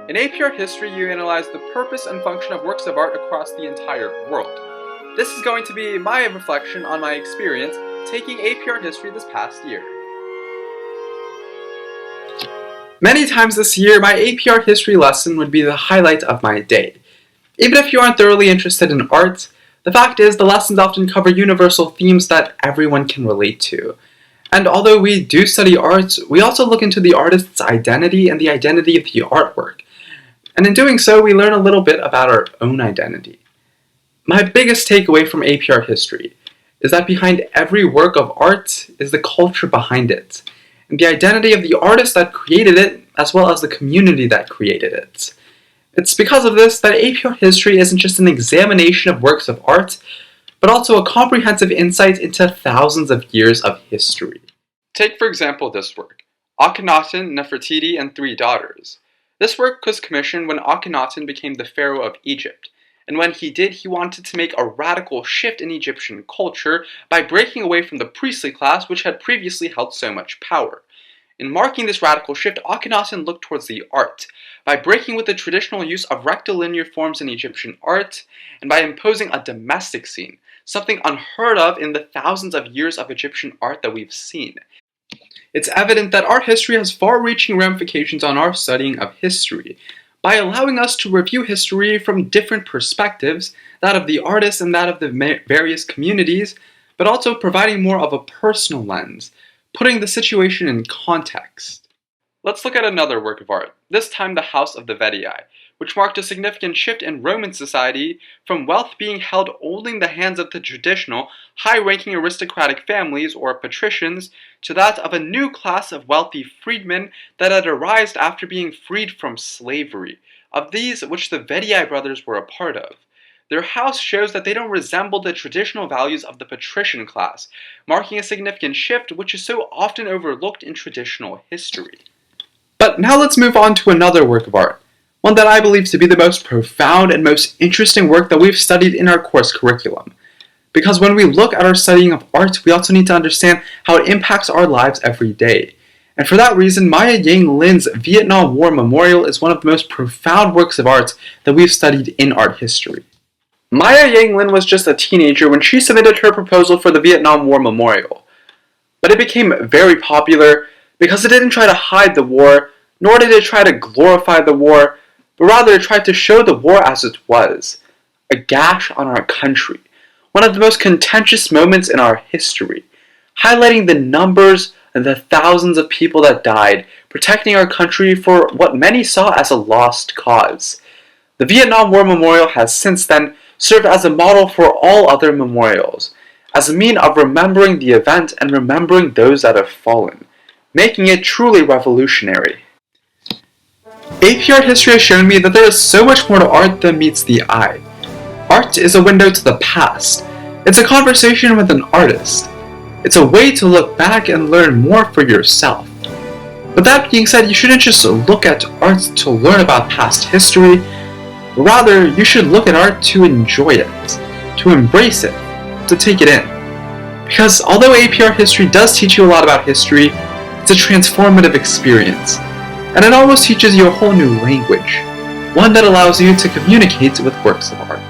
In AP Art History, you analyze the purpose and function of works of art across the entire world. This is going to be my reflection on my experience taking AP Art History this past year. Many times this year, my AP Art History lesson would be the highlight of my day. Even if you aren't thoroughly interested in art, the fact is the lessons often cover universal themes that everyone can relate to. And although we do study art, we also look into the artist's identity and the identity of the artwork. And in doing so, we learn a little bit about our own identity. My biggest takeaway from AP Art History is that behind every work of art is the culture behind it, and the identity of the artist that created it, as well as the community that created it. It's because of this that AP Art History isn't just an examination of works of art, but also a comprehensive insight into thousands of years of history. Take, for example, this work, Akhenaten, Nefertiti, and Three Daughters. This work was commissioned when Akhenaten became the pharaoh of Egypt, and when he did, he wanted to make a radical shift in Egyptian culture by breaking away from the priestly class which had previously held so much power. In marking this radical shift, Akhenaten looked towards the art, by breaking with the traditional use of rectilinear forms in Egyptian art, and by imposing a domestic scene, something unheard of in the thousands of years of Egyptian art that we've seen. It's evident that art history has far-reaching ramifications on our studying of history, by allowing us to review history from different perspectives, that of the artist and that of the various communities, but also providing more of a personal lens, putting the situation in context. Let's look at another work of art, this time the House of the Vetii, which marked a significant shift in Roman society from wealth being held only in the hands of the traditional, high-ranking aristocratic families or patricians to that of a new class of wealthy freedmen that had arisen after being freed from slavery, of these which the Vetii brothers were a part of. Their house shows that they don't resemble the traditional values of the patrician class, marking a significant shift which is so often overlooked in traditional history. But now let's move on to another work of art, one that I believe to be the most profound and most interesting work that we've studied in our course curriculum. Because when we look at our studying of art, we also need to understand how it impacts our lives every day. And for that reason, Maya Yang Lin's Vietnam War Memorial is one of the most profound works of art that we've studied in art history. Maya Yang Lin was just a teenager when she submitted her proposal for the Vietnam War Memorial. But it became very popular because it didn't try to hide the war, nor did it try to glorify the war, but rather it tried to show the war as it was, a gash on our country, one of the most contentious moments in our history, highlighting the numbers and the thousands of people that died, protecting our country for what many saw as a lost cause. The Vietnam War Memorial has since then served as a model for all other memorials, as a means of remembering the event and remembering those that have fallen, making it truly revolutionary. AP Art History has shown me that there is so much more to art than meets the eye. Art is a window to the past. It's a conversation with an artist. It's a way to look back and learn more for yourself. But that being said, you shouldn't just look at art to learn about past history. Rather, you should look at art to enjoy it, to embrace it, to take it in. Because although AP Art History does teach you a lot about history, it's a transformative experience. And it almost teaches you a whole new language, one that allows you to communicate with works of art.